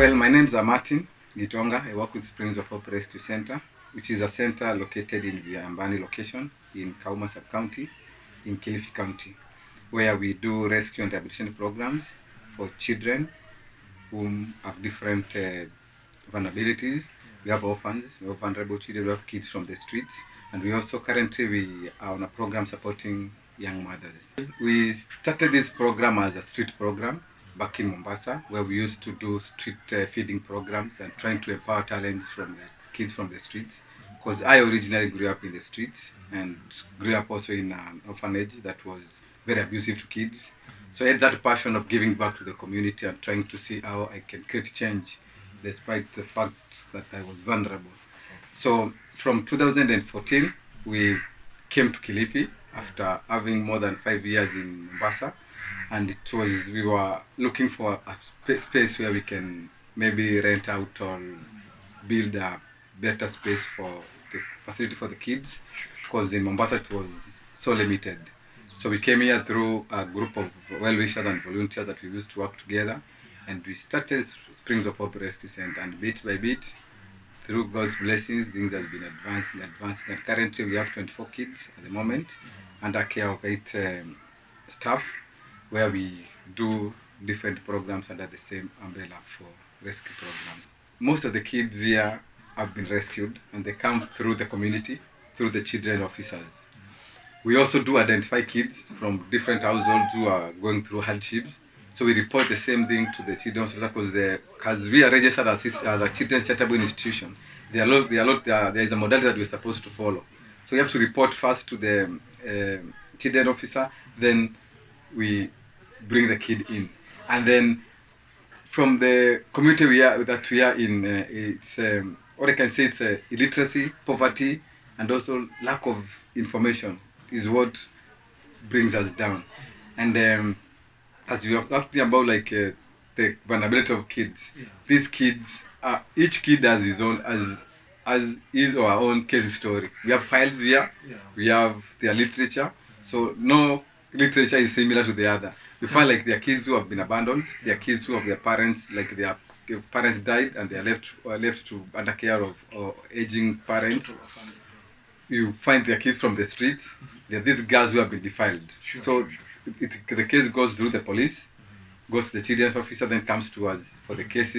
Well, my name is Martin Gitonga. I work with Springs of Hope Rescue Center, which is a center located in Viambani location in Kauma sub-county in Kilifi County, where we do rescue and rehabilitation programs for children who have different vulnerabilities. We have orphans, we have vulnerable children, we have kids from the streets, and we also currently we are on a program supporting young mothers. We started this program as a street program back in Mombasa, where we used to do street feeding programs and trying to empower talents from the kids from the streets. Because I originally grew up in the streets and grew up also in an orphanage that was very abusive to kids. So I had that passion of giving back to the community and trying to see how I can create change despite the fact that I was vulnerable. So from 2014, we came to Kilifi after having more than 5 years in Mombasa, and we were looking for a space where we can maybe rent out or build a better space for the facility for the kids, because in Mombasa it was so limited. So we came here through a group of well-wishers and volunteers that we used to work together, and we started Springs of Hope Rescue Center, and bit by bit, through God's blessings, things have been advancing, and currently we have 24 kids at the moment, under care of 8 staff, where we do different programs under the same umbrella for rescue programs. Most of the kids here have been rescued, and they come through the community, through the children officers. We also do identify kids from different households who are going through hardships. So we report the same thing to the children's officer, because we are registered as a children's charitable institution. There is a modality that we're supposed to follow. So we have to report first to the children officer, then we bring the kid in. And then from the community we are in, it's what I can say, it's illiteracy, poverty, and also lack of information is what brings us down. And as you have asked me about the vulnerability of kids, these kids, each kid has his own, as his or our own case story. We have files here, we have their literature, so no literature is similar to the other. We find there are kids who have been abandoned, there are kids who have their parents, their parents died and they are left to under care of aging parents. You find their kids from the streets. There are these girls who have been defiled. The case goes through the police, goes to the children's officer, then comes to us for the case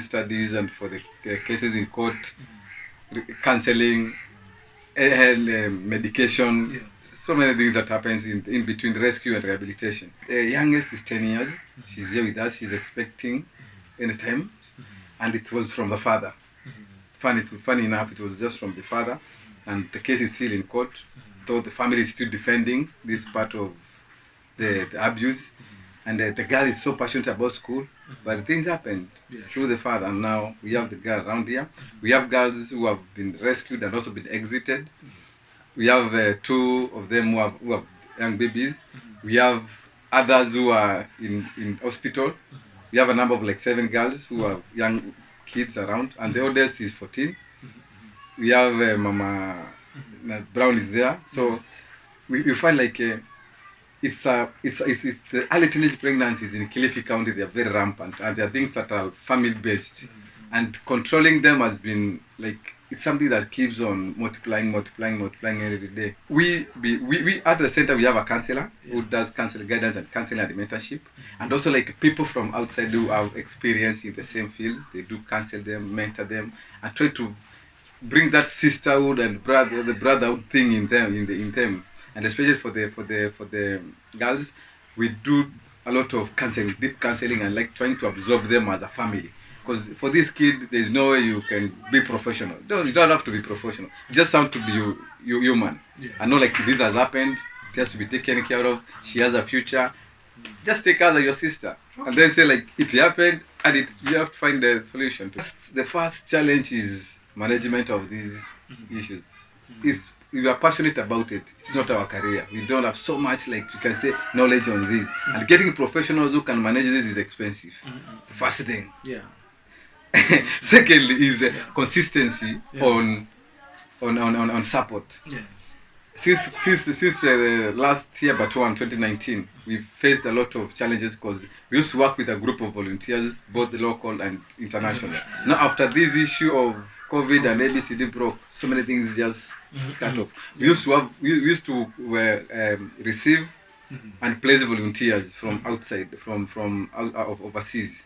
studies, and for the cases in court, counseling, medication, so many things that happens in between rescue and rehabilitation. The youngest is 10 years. She's here with us. She's expecting anytime, and it was from the father. Funny enough, it was just from the father, and the case is still in court, though the family is still defending this part of the abuse, and the girl is so passionate about school, but things happened through the father, and now we have the girl around here. We have girls who have been rescued and also been exited. We have 2 of them who have young babies. We have others who are in hospital. We have a number of 7 girls who have young kids around, and the oldest is 14. We have Mama Brown is there, so we find it's the early teenage pregnancies in Kilifi County. They are very rampant, and there are things that are family based, and controlling them has been it's something that keeps on multiplying every day. We at the center we have a counselor who does counseling guidance and counseling and mentorship, and also people from outside who have experience in the same field. They do counsel them, mentor them, and try to bring that sisterhood and the brotherhood thing in them. And especially for the girls, we do a lot of counseling, deep counseling, and trying to absorb them as a family. Because for this kid, there's no way you can be professional. You don't have to be professional. You just have to be human. I know this has happened. It has to be taken care of. She has a future. Just take her as your sister, and then say it happened, and you have to find the solution to it. The first challenge is management of these issues. We are passionate about it. It's not our career. We don't have so much you can say knowledge on this, and getting professionals who can manage this is expensive. The first thing. Secondly is consistency on support. Since last year, but 2019, we've faced a lot of challenges because we used to work with a group of volunteers, both local and international. Now, after this issue of COVID and ABCD broke, so many things just cut off. We used to receive and place volunteers from outside, from out of overseas.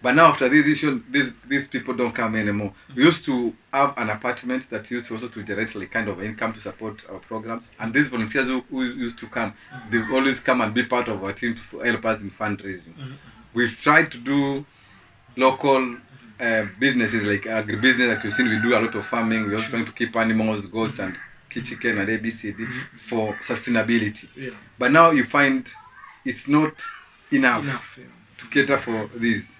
But now after this issue, these people don't come anymore. We used to have an apartment that used to also to generate like kind of income to support our programs. And these volunteers who used to come, they always come and be part of our team to help us in fundraising. We've tried to do local businesses like agribusiness, like you've seen, we do a lot of farming. We're also trying to keep animals, goats and chicken and ABCD for sustainability. But now you find it's not enough to cater for this.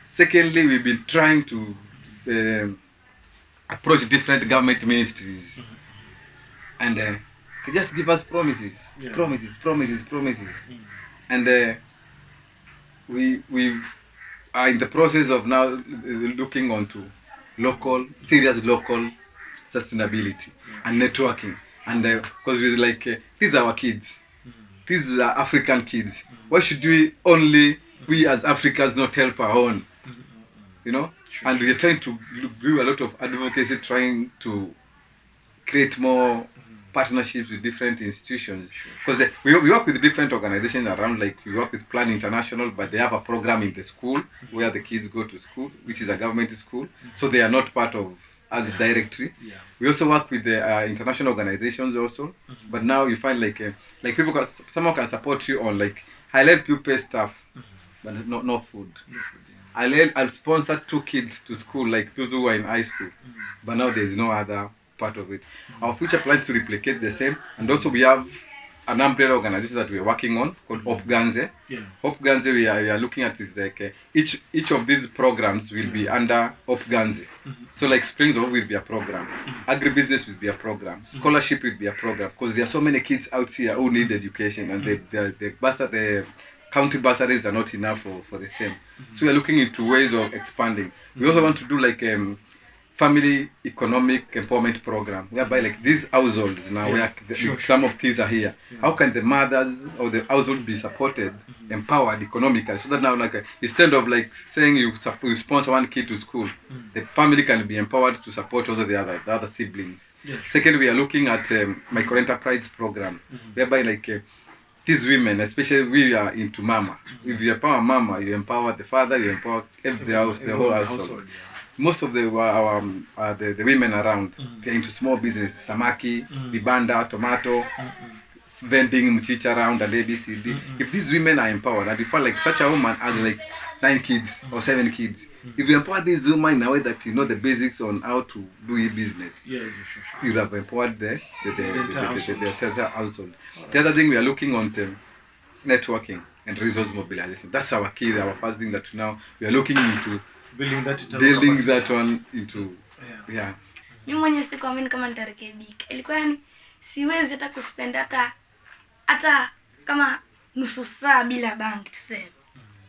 Secondly, we've been trying to approach different government ministries, and they just give us promises, promises. And we are in the process of now looking onto serious local sustainability and networking. And because we're like, these are our kids, these are African kids. Why should we as Africans not help our own? You know? And we're trying to do a lot of advocacy, trying to create more partnerships with different institutions. Because we work with different organizations around, like we work with Plan International, but they have a program in the school where the kids go to school, which is a government school. So they are not part of us directly. We also work with the international organizations also. But now you find like someone can support you on like, I'll help you pay staff, but no food. I'll sponsor 2 kids to school, like those who are in high school. But now there's no other part of it. Our future plans to replicate the same, and also we have an umbrella organization that we're working on called Hope Ganze. Hope Ganze, we are looking at is like each of these programs will be under Hope Ganze. So like Springs of Hope will be a program, agribusiness will be a program, scholarship will be a program, because there are so many kids out here who need education, and the county bursaries are not enough for the same. So we're looking into ways of expanding. We also want to do like family economic empowerment program, whereby like these households now where some of kids are here, how can the mothers or the household be supported, empowered economically, so that now like instead of like saying you sponsor 1 kid to school, the family can be empowered to support also the other siblings. Second, we are looking at micro enterprise program, whereby like these women, especially we are into mama. If you empower mama, you empower the father, you empower the whole household. Most of the women around, they're into small business, samaki, vibanda, tomato, vending mchicha around and ABCD. If these women are empowered, and you find like such a woman has like 9 kids or 7 kids, if you empower this woman in a way that you know the basics on how to do e-business, you'll have empowered the entire household. The other thing we are looking on networking and resource mobilization. That's our key, our first thing that now we are looking into. Building that one into Mimi mwenye sikuamini kama nitarekebika. Ilikuwa yani siwezi hata kuspend hata kama nusu saa bila bank tuseme.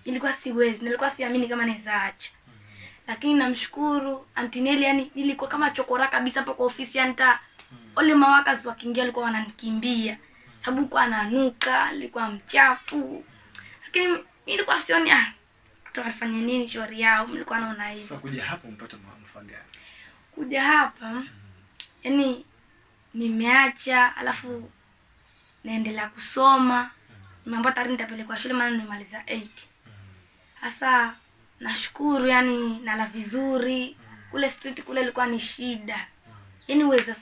Ilikuwa siwezi, nilikuwa siamini kama naweza acha. Lakini namshukuru Auntie Nelly, yani nilikuwa kama chokora kabisa hapo kwa ofisi, anta wale mawakazi wakiingia walikuwa wananikimbia. Sababu kwa ananuka, alikuwa mchafu. Lakini nilikuwa sioni tutafanya nini shauri yao, mlikuwa naona hivi. Sasa kuja hapa mpata manufaa gani? Kuja hapa yani nimeacha, alafu naendelea kusoma. Nimeambiwa tayari nitapelekwa shule maana nimemaliza 8. Sasa nashukuru, yani nala vizuri. Kule street kule ilikuwa ni shida. Yani uweza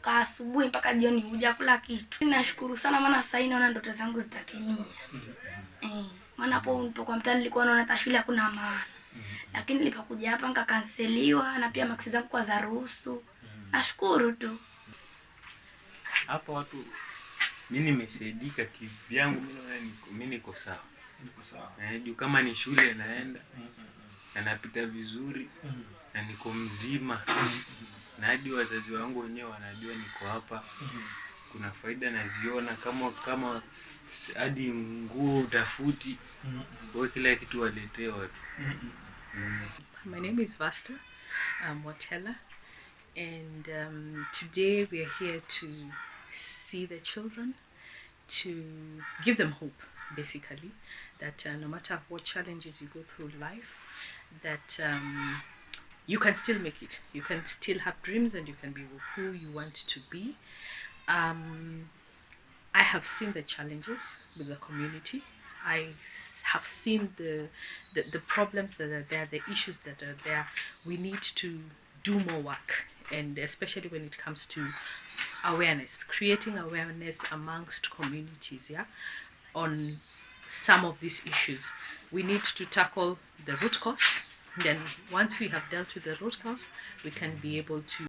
asubuhi mpaka jioni hujakula kitu. Nashukuru sana maana sasa naona ndoto zangu zitatimia. Maana hapo kwa mtaani nilikuwa naona hata shule hakuna maana. Lakini nilipokuja hapa nikakanseliwa na pia maksi zangu kwa za ruhusu. Nashukuru tu. Hapa watu mimi nimesaidika kivyangu, mimi niko sawa. Niko sawa. Juu kama ni shule naenda na napita vizuri na niko mzima. Na hadi wazazi wangu wenyewe wanajua niko hapa. Kuna faida naziona kama hadi nguo utafuti, kwa kila kitu waletee watu. My name is Vasta Watela, and today we are here to see the children, to give them hope. basically, that no matter what challenges you go through life, that you can still make it. You can still have dreams and you can be who you want to be. I have seen the challenges with the community. Have seen the problems that are there, the issues that are there. We need to do more work, and especially when it comes to awareness, creating awareness amongst communities, yeah, on some of these issues. We need to tackle the root cause. Then once we have dealt with the root cause, we can be able to